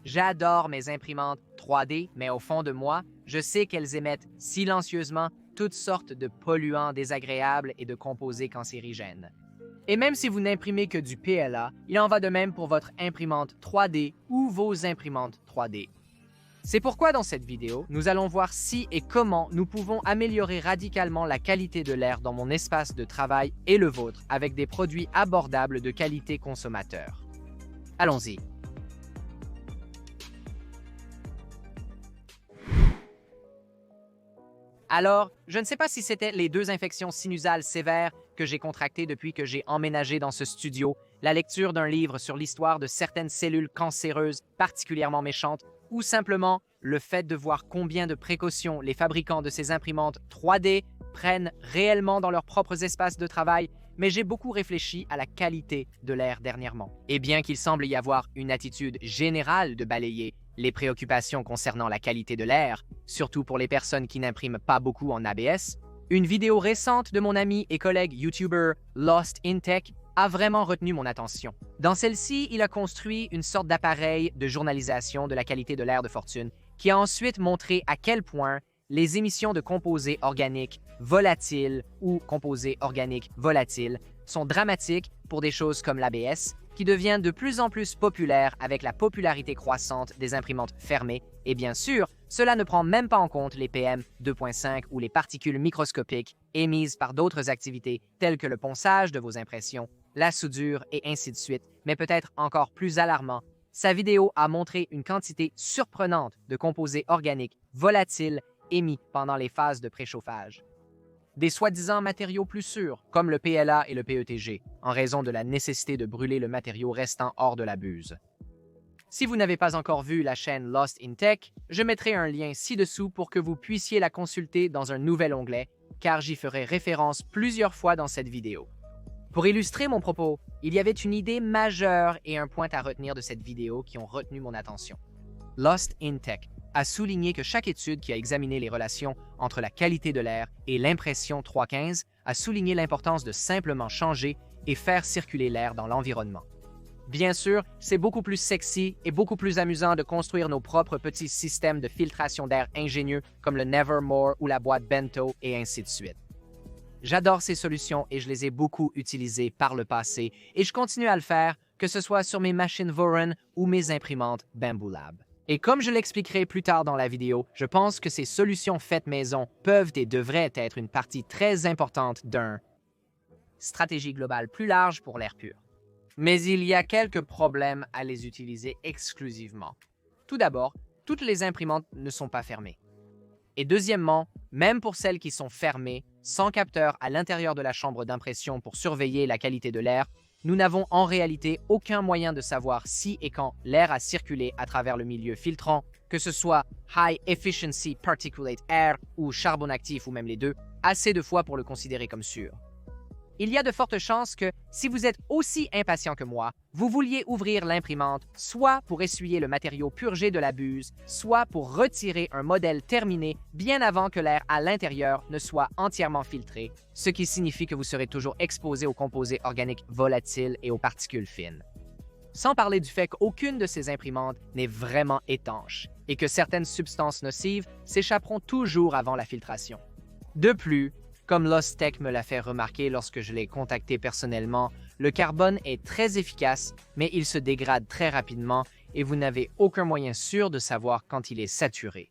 J'adore mes imprimantes 3D, mais au fond de moi, je sais qu'elles émettent silencieusement toutes sortes de polluants désagréables et de composés cancérigènes. Et même si vous n'imprimez que du PLA, il en va de même pour votre imprimante 3D ou vos imprimantes 3D. C'est pourquoi dans cette vidéo, nous allons voir si et comment nous pouvons améliorer radicalement la qualité de l'air dans mon espace de travail et le vôtre avec des produits abordables de qualité consommateur. Allons-y. Alors, je ne sais pas si c'était les 2 infections sinusales sévères que j'ai contractées depuis que j'ai emménagé dans ce studio, la lecture d'un livre sur l'histoire de certaines cellules cancéreuses particulièrement méchantes, ou simplement le fait de voir combien de précautions les fabricants de ces imprimantes 3D prennent réellement dans leurs propres espaces de travail, mais j'ai beaucoup réfléchi à la qualité de l'air dernièrement. Et bien qu'il semble y avoir une attitude générale de balayer les préoccupations concernant la qualité de l'air, surtout pour les personnes qui n'impriment pas beaucoup en ABS, une vidéo récente de mon ami et collègue YouTuber Lost in Tech a vraiment retenu mon attention. Dans celle-ci, il a construit une sorte d'appareil de journalisation de la qualité de l'air de fortune qui a ensuite montré à quel point les émissions de composés organiques volatiles ou composés organiques volatiles sont dramatiques pour des choses comme l'ABS, qui devient de plus en plus populaire avec la popularité croissante des imprimantes fermées. Et bien sûr, cela ne prend même pas en compte les PM 2.5 ou les particules microscopiques émises par d'autres activités telles que le ponçage de vos impressions, la soudure et ainsi de suite. Mais peut-être encore plus alarmant, sa vidéo a montré une quantité surprenante de composés organiques volatiles émis pendant les phases de préchauffage. Des soi-disant matériaux plus sûrs, comme le PLA et le PETG, en raison de la nécessité de brûler le matériau restant hors de la buse. Si vous n'avez pas encore vu la chaîne Lost in Tech, je mettrai un lien ci-dessous pour que vous puissiez la consulter dans un nouvel onglet, car j'y ferai référence plusieurs fois dans cette vidéo. Pour illustrer mon propos, il y avait une idée majeure et un point à retenir de cette vidéo qui ont retenu mon attention. Lost in Tech a souligné que chaque étude qui a examiné les relations entre la qualité de l'air et l'impression 315 a souligné l'importance de simplement changer et faire circuler l'air dans l'environnement. Bien sûr, c'est beaucoup plus sexy et beaucoup plus amusant de construire nos propres petits systèmes de filtration d'air ingénieux comme le Nevermore ou la boîte Bento et ainsi de suite. J'adore ces solutions et je les ai beaucoup utilisées par le passé et je continue à le faire, que ce soit sur mes machines Voron ou mes imprimantes Bamboo Lab. Et comme je l'expliquerai plus tard dans la vidéo, je pense que ces solutions faites maison peuvent et devraient être une partie très importante d'une stratégie globale plus large pour l'air pur. Mais il y a quelques problèmes à les utiliser exclusivement. Tout d'abord, toutes les imprimantes ne sont pas fermées. Et deuxièmement, même pour celles qui sont fermées, sans capteur à l'intérieur de la chambre d'impression pour surveiller la qualité de l'air, nous n'avons en réalité aucun moyen de savoir si et quand l'air a circulé à travers le milieu filtrant, que ce soit High Efficiency Particulate Air ou charbon actif ou même les deux, assez de fois pour le considérer comme sûr. Il y a de fortes chances que, si vous êtes aussi impatient que moi, vous vouliez ouvrir l'imprimante soit pour essuyer le matériau purgé de la buse, soit pour retirer un modèle terminé bien avant que l'air à l'intérieur ne soit entièrement filtré, ce qui signifie que vous serez toujours exposé aux composés organiques volatiles et aux particules fines. Sans parler du fait qu'aucune de ces imprimantes n'est vraiment étanche et que certaines substances nocives s'échapperont toujours avant la filtration. De plus, comme Lost Tech me l'a fait remarquer lorsque je l'ai contacté personnellement, le carbone est très efficace, mais il se dégrade très rapidement et vous n'avez aucun moyen sûr de savoir quand il est saturé.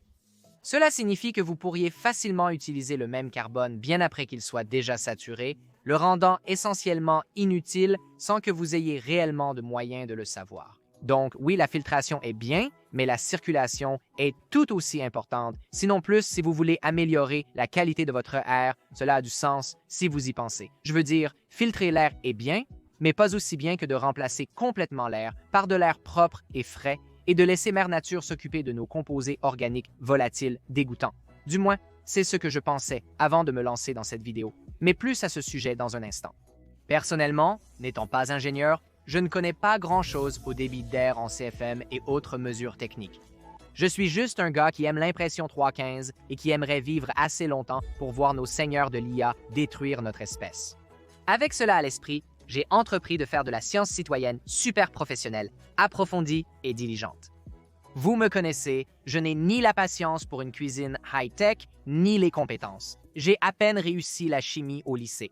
Cela signifie que vous pourriez facilement utiliser le même carbone bien après qu'il soit déjà saturé, le rendant essentiellement inutile sans que vous ayez réellement de moyens de le savoir. Donc oui, la filtration est bien, mais la circulation est tout aussi importante, sinon plus si vous voulez améliorer la qualité de votre air, cela a du sens si vous y pensez. Je veux dire, filtrer l'air est bien, mais pas aussi bien que de remplacer complètement l'air par de l'air propre et frais et de laisser Mère Nature s'occuper de nos composés organiques volatiles dégoûtants. Du moins, c'est ce que je pensais avant de me lancer dans cette vidéo, mais plus à ce sujet dans un instant. Personnellement, n'étant pas ingénieur, je ne connais pas grand-chose au débit d'air en CFM et autres mesures techniques. Je suis juste un gars qui aime l'impression 315 et qui aimerait vivre assez longtemps pour voir nos seigneurs de l'IA détruire notre espèce. Avec cela à l'esprit, j'ai entrepris de faire de la science citoyenne super professionnelle, approfondie et diligente. Vous me connaissez, je n'ai ni la patience pour une cuisine high-tech, ni les compétences. J'ai à peine réussi la chimie au lycée.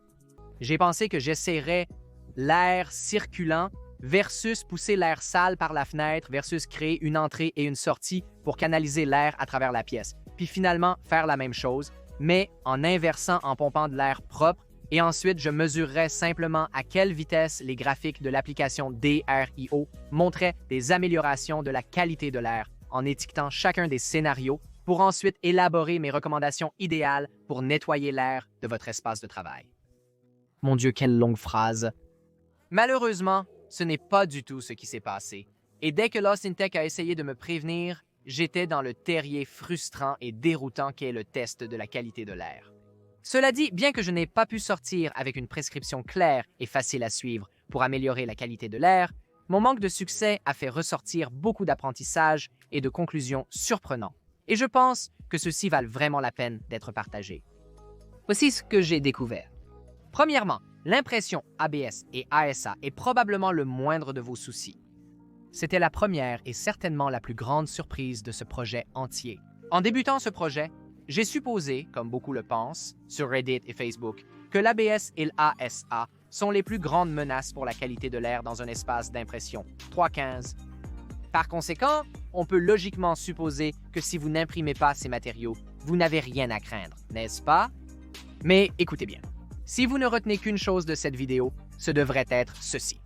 J'ai pensé que j'essaierais l'air circulant versus pousser l'air sale par la fenêtre versus créer une entrée et une sortie pour canaliser l'air à travers la pièce. Puis finalement, faire la même chose, mais en inversant en pompant de l'air propre et ensuite je mesurerais simplement à quelle vitesse les graphiques de l'application DRIO montraient des améliorations de la qualité de l'air en étiquetant chacun des scénarios pour ensuite élaborer mes recommandations idéales pour nettoyer l'air de votre espace de travail. Mon Dieu, quelle longue phrase! Malheureusement, ce n'est pas du tout ce qui s'est passé. Et dès que Lost in Tech a essayé de me prévenir, j'étais dans le terrier frustrant et déroutant qu'est le test de la qualité de l'air. Cela dit, bien que je n'ai pas pu sortir avec une prescription claire et facile à suivre pour améliorer la qualité de l'air, mon manque de succès a fait ressortir beaucoup d'apprentissages et de conclusions surprenants. Et je pense que ceux-ci valent vraiment la peine d'être partagés. Voici ce que j'ai découvert. Premièrement, l'impression ABS et ASA est probablement le moindre de vos soucis. C'était la première et certainement la plus grande surprise de ce projet entier. En débutant ce projet, j'ai supposé, comme beaucoup le pensent, sur Reddit et Facebook, que l'ABS et l'ASA sont les plus grandes menaces pour la qualité de l'air dans un espace d'impression 315. Par conséquent, on peut logiquement supposer que si vous n'imprimez pas ces matériaux, vous n'avez rien à craindre, n'est-ce pas? Mais écoutez bien. Si vous ne retenez qu'une chose de cette vidéo, ce devrait être ceci.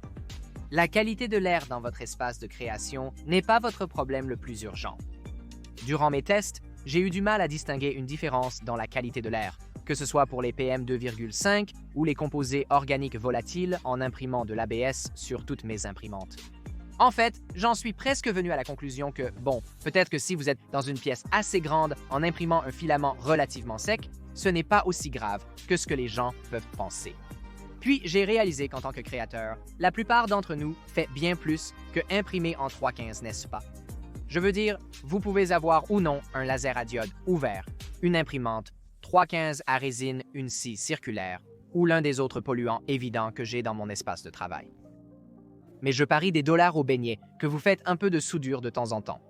La qualité de l'air dans votre espace de création n'est pas votre problème le plus urgent. Durant mes tests, j'ai eu du mal à distinguer une différence dans la qualité de l'air, que ce soit pour les PM2,5 ou les composés organiques volatiles en imprimant de l'ABS sur toutes mes imprimantes. En fait, j'en suis presque venu à la conclusion que, peut-être que si vous êtes dans une pièce assez grande en imprimant un filament relativement sec, ce n'est pas aussi grave que ce que les gens peuvent penser. Puis, j'ai réalisé qu'en tant que créateur, la plupart d'entre nous fait bien plus que imprimer en 315, n'est-ce pas? Je veux dire, vous pouvez avoir ou non un laser à diode ouvert, une imprimante 315 à résine, une scie circulaire ou l'un des autres polluants évidents que j'ai dans mon espace de travail. Mais je parie des dollars au beignet que vous faites un peu de soudure de temps en temps.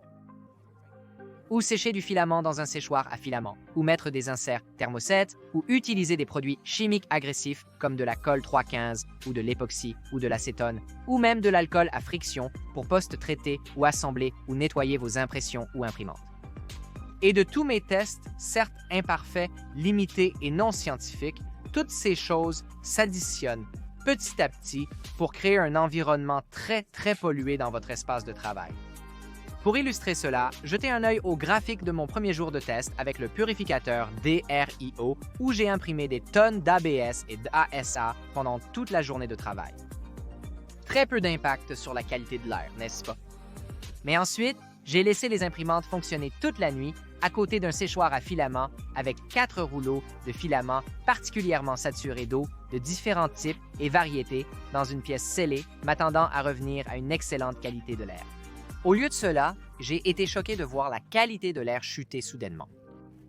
Ou sécher du filament dans un séchoir à filament, ou mettre des inserts thermoset, ou utiliser des produits chimiques agressifs comme de la colle 315, ou de l'époxy, ou de l'acétone, ou même de l'alcool à friction pour post-traiter ou assembler ou nettoyer vos impressions ou imprimantes. Et de tous mes tests, certes imparfaits, limités et non scientifiques, toutes ces choses s'additionnent petit à petit pour créer un environnement très pollué dans votre espace de travail. Pour illustrer cela, jetez un œil au graphique de mon premier jour de test avec le purificateur DRIO où j'ai imprimé des tonnes d'ABS et d'ASA pendant toute la journée de travail. Très peu d'impact sur la qualité de l'air, n'est-ce pas? Mais ensuite, j'ai laissé les imprimantes fonctionner toute la nuit à côté d'un séchoir à filament avec 4 rouleaux de filaments particulièrement saturés d'eau de différents types et variétés dans une pièce scellée m'attendant à revenir à une excellente qualité de l'air. Au lieu de cela, j'ai été choqué de voir la qualité de l'air chuter soudainement.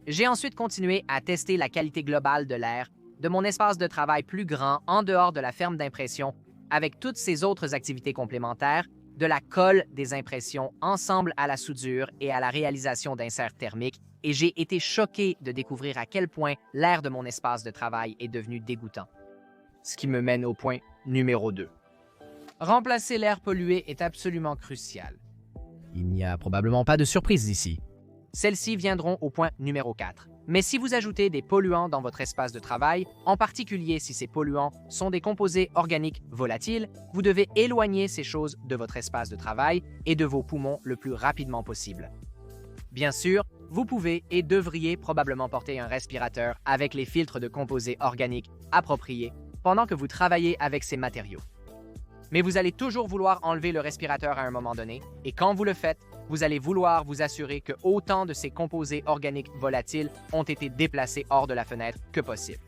J'ai ensuite continué à tester la qualité globale de l'air de mon espace de travail plus grand en dehors de la ferme d'impression avec toutes ces autres activités complémentaires, de la colle des impressions ensemble à la soudure et à la réalisation d'inserts thermiques, et j'ai été choqué de découvrir à quel point l'air de mon espace de travail est devenu dégoûtant. Ce qui me mène au point numéro 2. Remplacer l'air pollué est absolument crucial. Il n'y a probablement pas de surprise ici. Celles-ci viendront au point numéro 4. Mais si vous ajoutez des polluants dans votre espace de travail, en particulier si ces polluants sont des composés organiques volatiles, vous devez éloigner ces choses de votre espace de travail et de vos poumons le plus rapidement possible. Bien sûr, vous pouvez et devriez probablement porter un respirateur avec les filtres de composés organiques appropriés pendant que vous travaillez avec ces matériaux. Mais vous allez toujours vouloir enlever le respirateur à un moment donné, et quand vous le faites, vous allez vouloir vous assurer que autant de ces composés organiques volatiles ont été déplacés hors de la fenêtre que possible.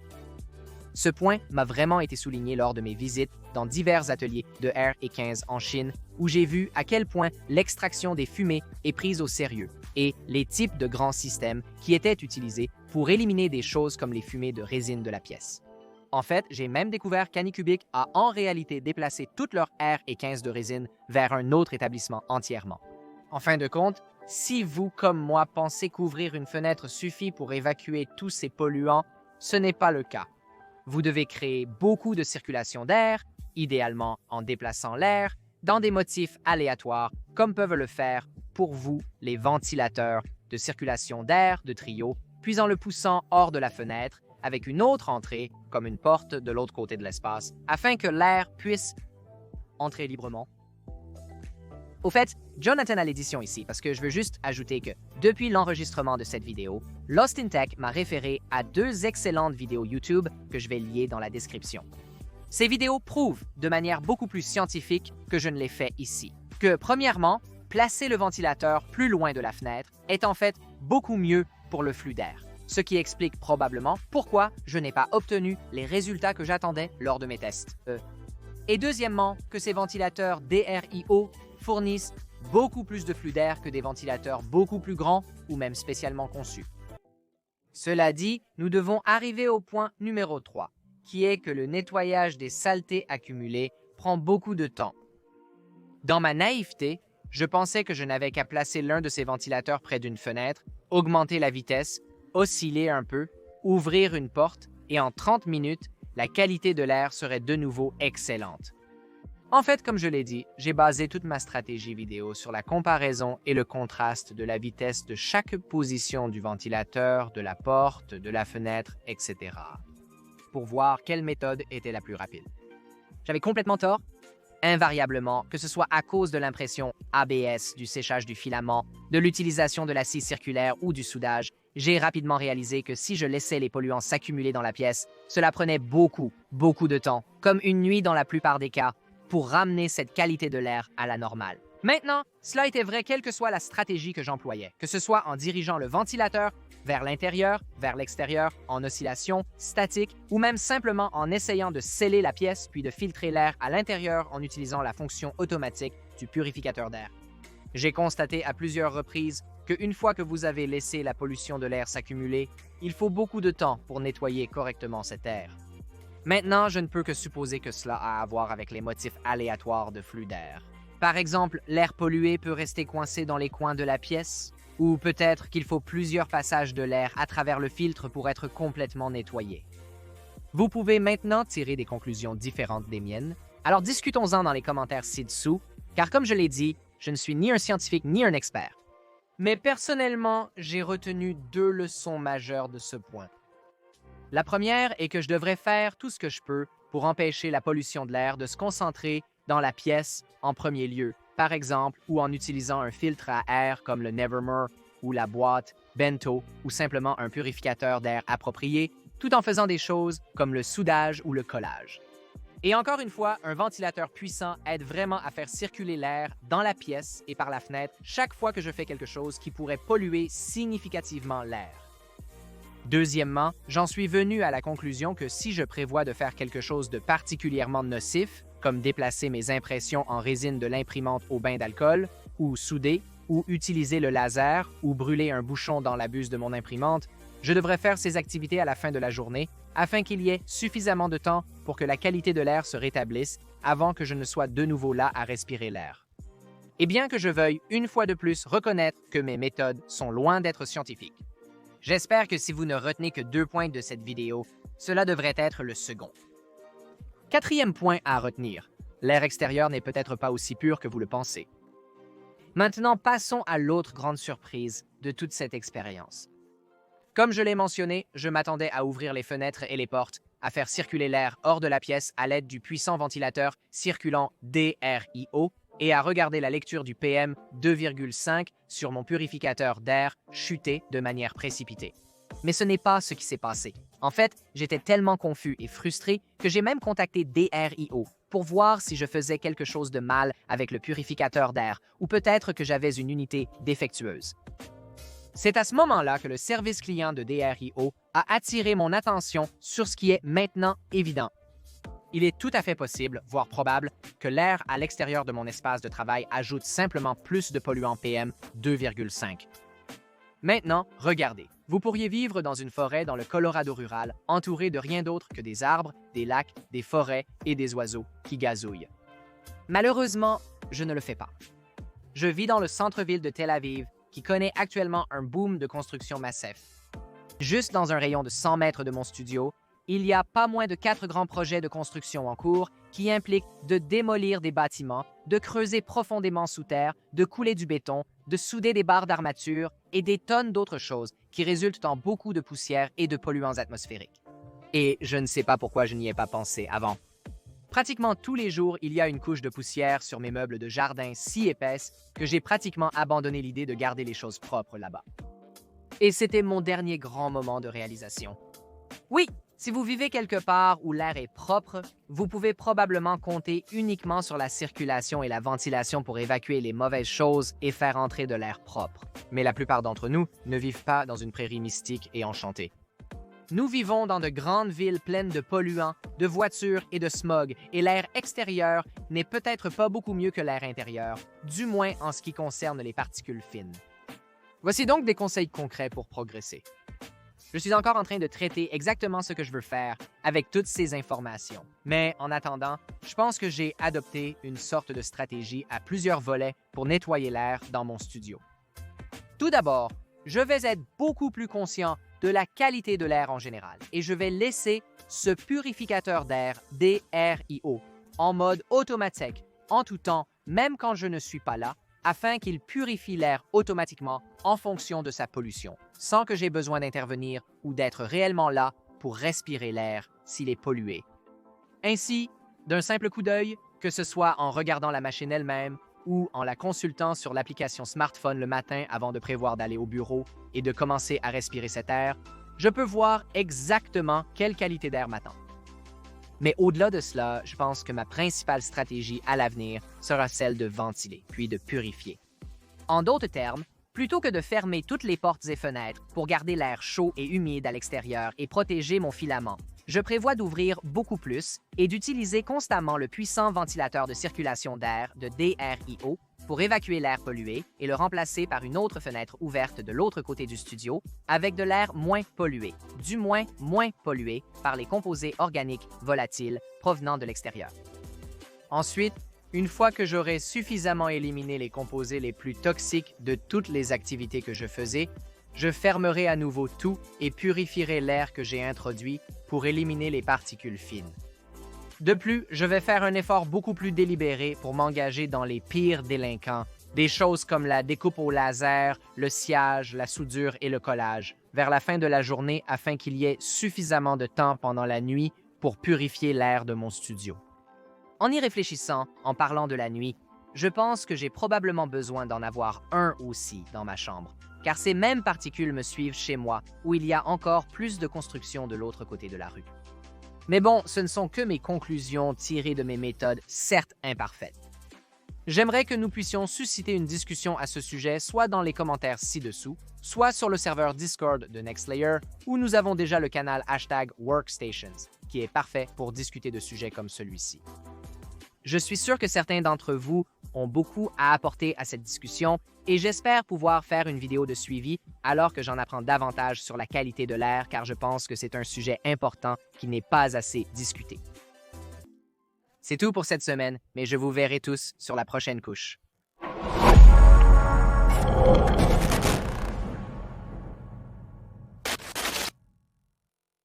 Ce point m'a vraiment été souligné lors de mes visites dans divers ateliers de RE15 en Chine, où j'ai vu à quel point l'extraction des fumées est prise au sérieux et les types de grands systèmes qui étaient utilisés pour éliminer des choses comme les fumées de résine de la pièce. En fait, j'ai même découvert qu'Anycubic a en réalité déplacé toute leur RE15 de résine vers un autre établissement entièrement. En fin de compte, Si vous, comme moi, pensez qu'ouvrir une fenêtre suffit pour évacuer tous ces polluants, ce n'est pas le cas. Vous devez créer beaucoup de circulation d'air, idéalement en déplaçant l'air, dans des motifs aléatoires, comme peuvent le faire pour vous les ventilateurs de circulation d'air de trio, puis en le poussant hors de la fenêtre avec une autre entrée, comme une porte de l'autre côté de l'espace, afin que l'air puisse entrer librement. Au fait, Jonathan à l'édition ici, parce que je veux juste ajouter que depuis l'enregistrement de cette vidéo, Lost in Tech m'a référé à 2 excellentes vidéos YouTube que je vais lier dans la description. Ces vidéos prouvent de manière beaucoup plus scientifique que je ne l'ai fait ici, que premièrement, placer le ventilateur plus loin de la fenêtre est en fait beaucoup mieux pour le flux d'air, ce qui explique probablement pourquoi je n'ai pas obtenu les résultats que j'attendais lors de mes tests. Et deuxièmement, que ces ventilateurs DRIO fournissent beaucoup plus de flux d'air que des ventilateurs beaucoup plus grands ou même spécialement conçus. Cela dit, nous devons arriver au point numéro 3, qui est que le nettoyage des saletés accumulées prend beaucoup de temps. Dans ma naïveté, je pensais que je n'avais qu'à placer l'un de ces ventilateurs près d'une fenêtre, augmenter la vitesse, osciller un peu, ouvrir une porte et en 30 minutes, la qualité de l'air serait de nouveau excellente. En fait, comme je l'ai dit, j'ai basé toute ma stratégie vidéo sur la comparaison et le contraste de la vitesse de chaque position du ventilateur, de la porte, de la fenêtre, etc. pour voir quelle méthode était la plus rapide. J'avais complètement tort. Invariablement, que ce soit à cause de l'impression ABS, du séchage du filament, de l'utilisation de la scie circulaire ou du soudage, j'ai rapidement réalisé que si je laissais les polluants s'accumuler dans la pièce, cela prenait beaucoup de temps, comme une nuit dans la plupart des cas, pour ramener cette qualité de l'air à la normale. Maintenant, cela était vrai quelle que soit la stratégie que j'employais, que ce soit en dirigeant le ventilateur vers l'intérieur, vers l'extérieur, en oscillation, statique, ou même simplement en essayant de sceller la pièce puis de filtrer l'air à l'intérieur en utilisant la fonction automatique du purificateur d'air. J'ai constaté à plusieurs reprises qu'une fois que vous avez laissé la pollution de l'air s'accumuler, il faut beaucoup de temps pour nettoyer correctement cet air. Maintenant, je ne peux que supposer que cela a à voir avec les motifs aléatoires de flux d'air. Par exemple, l'air pollué peut rester coincé dans les coins de la pièce, ou peut-être qu'il faut plusieurs passages de l'air à travers le filtre pour être complètement nettoyé. Vous pouvez maintenant tirer des conclusions différentes des miennes, alors discutons-en dans les commentaires ci-dessous, car comme je l'ai dit, je ne suis ni un scientifique ni un expert. Mais personnellement, j'ai retenu 2 leçons majeures de ce point. La première est que je devrais faire tout ce que je peux pour empêcher la pollution de l'air de se concentrer dans la pièce en premier lieu, par exemple, ou en utilisant un filtre à air comme le Nevermore ou la boîte Bento ou simplement un purificateur d'air approprié, tout en faisant des choses comme le soudage ou le collage. Et encore une fois, un ventilateur puissant aide vraiment à faire circuler l'air dans la pièce et par la fenêtre chaque fois que je fais quelque chose qui pourrait polluer significativement l'air. Deuxièmement, j'en suis venu à la conclusion que si je prévois de faire quelque chose de particulièrement nocif, comme déplacer mes impressions en résine de l'imprimante au bain d'alcool, ou souder, ou utiliser le laser, ou brûler un bouchon dans la buse de mon imprimante, je devrais faire ces activités à la fin de la journée afin qu'il y ait suffisamment de temps pour que la qualité de l'air se rétablisse avant que je ne sois de nouveau là à respirer l'air. Et bien que je veuille une fois de plus reconnaître que mes méthodes sont loin d'être scientifiques, j'espère que si vous ne retenez que 2 points de cette vidéo, cela devrait être le second. 4e point à retenir, l'air extérieur n'est peut-être pas aussi pur que vous le pensez. Maintenant, passons à l'autre grande surprise de toute cette expérience. Comme je l'ai mentionné, je m'attendais à ouvrir les fenêtres et les portes, à faire circuler l'air hors de la pièce à l'aide du puissant ventilateur circulant DRIO et à regarder la lecture du PM 2,5 sur mon purificateur d'air chuter de manière précipitée. Mais ce n'est pas ce qui s'est passé. En fait, j'étais tellement confus et frustré que j'ai même contacté DRIO pour voir si je faisais quelque chose de mal avec le purificateur d'air ou peut-être que j'avais une unité défectueuse. C'est à ce moment-là que le service client de DRIO a attiré mon attention sur ce qui est maintenant évident. Il est tout à fait possible, voire probable, que l'air à l'extérieur de mon espace de travail ajoute simplement plus de polluants PM 2,5. Maintenant, regardez. Vous pourriez vivre dans une forêt dans le Colorado rural, entouré de rien d'autre que des arbres, des lacs, des forêts et des oiseaux qui gazouillent. Malheureusement, je ne le fais pas. Je vis dans le centre-ville de Tel Aviv, qui connaît actuellement un boom de construction massif. Juste dans un rayon de 100 mètres de mon studio, il y a pas moins de 4 grands projets de construction en cours qui impliquent de démolir des bâtiments, de creuser profondément sous terre, de couler du béton, de souder des barres d'armature et des tonnes d'autres choses qui résultent en beaucoup de poussière et de polluants atmosphériques. Et je ne sais pas pourquoi je n'y ai pas pensé avant. Pratiquement tous les jours, il y a une couche de poussière sur mes meubles de jardin si épaisse que j'ai pratiquement abandonné l'idée de garder les choses propres là-bas. Et c'était mon dernier grand moment de réalisation. Oui, si vous vivez quelque part où l'air est propre, vous pouvez probablement compter uniquement sur la circulation et la ventilation pour évacuer les mauvaises choses et faire entrer de l'air propre. Mais la plupart d'entre nous ne vivent pas dans une prairie mystique et enchantée. Nous vivons dans de grandes villes pleines de polluants, de voitures et de smog, et l'air extérieur n'est peut-être pas beaucoup mieux que l'air intérieur, du moins en ce qui concerne les particules fines. Voici donc des conseils concrets pour progresser. Je suis encore en train de traiter exactement ce que je veux faire avec toutes ces informations. Mais en attendant, je pense que j'ai adopté une sorte de stratégie à plusieurs volets pour nettoyer l'air dans mon studio. Tout d'abord, je vais être beaucoup plus conscient de la qualité de l'air en général et je vais laisser ce purificateur d'air DRIO en mode automatique en tout temps, même quand je ne suis pas là, afin qu'il purifie l'air automatiquement en fonction de sa pollution, sans que j'aie besoin d'intervenir ou d'être réellement là pour respirer l'air s'il est pollué. Ainsi, d'un simple coup d'œil, que ce soit en regardant la machine elle-même ou en la consultant sur l'application smartphone le matin avant de prévoir d'aller au bureau et de commencer à respirer cet air, je peux voir exactement quelle qualité d'air m'attend. Mais au-delà de cela, je pense que ma principale stratégie à l'avenir sera celle de ventiler, puis de purifier. En d'autres termes, plutôt que de fermer toutes les portes et fenêtres pour garder l'air chaud et humide à l'extérieur et protéger mon filament, je prévois d'ouvrir beaucoup plus et d'utiliser constamment le puissant ventilateur de circulation d'air de DRIO pour évacuer l'air pollué et le remplacer par une autre fenêtre ouverte de l'autre côté du studio avec de l'air moins pollué, du moins moins pollué par les composés organiques volatiles provenant de l'extérieur. Ensuite, une fois que j'aurai suffisamment éliminé les composés les plus toxiques de toutes les activités que je faisais, je fermerai à nouveau tout et purifierai l'air que j'ai introduit pour éliminer les particules fines. De plus, je vais faire un effort beaucoup plus délibéré pour m'engager dans les pires délinquants, des choses comme la découpe au laser, le sciage, la soudure et le collage, vers la fin de la journée afin qu'il y ait suffisamment de temps pendant la nuit pour purifier l'air de mon studio. En y réfléchissant, en parlant de la nuit, je pense que j'ai probablement besoin d'en avoir un aussi dans ma chambre, car ces mêmes particules me suivent chez moi, où il y a encore plus de construction de l'autre côté de la rue. Mais bon, ce ne sont que mes conclusions tirées de mes méthodes, certes imparfaites. J'aimerais que nous puissions susciter une discussion à ce sujet soit dans les commentaires ci-dessous, soit sur le serveur Discord de NextLayer, où nous avons déjà le canal #Workstations, qui est parfait pour discuter de sujets comme celui-ci. Je suis sûr que certains d'entre vous ont beaucoup à apporter à cette discussion et j'espère pouvoir faire une vidéo de suivi alors que j'en apprends davantage sur la qualité de l'air car je pense que c'est un sujet important qui n'est pas assez discuté. C'est tout pour cette semaine, mais je vous verrai tous sur la prochaine couche.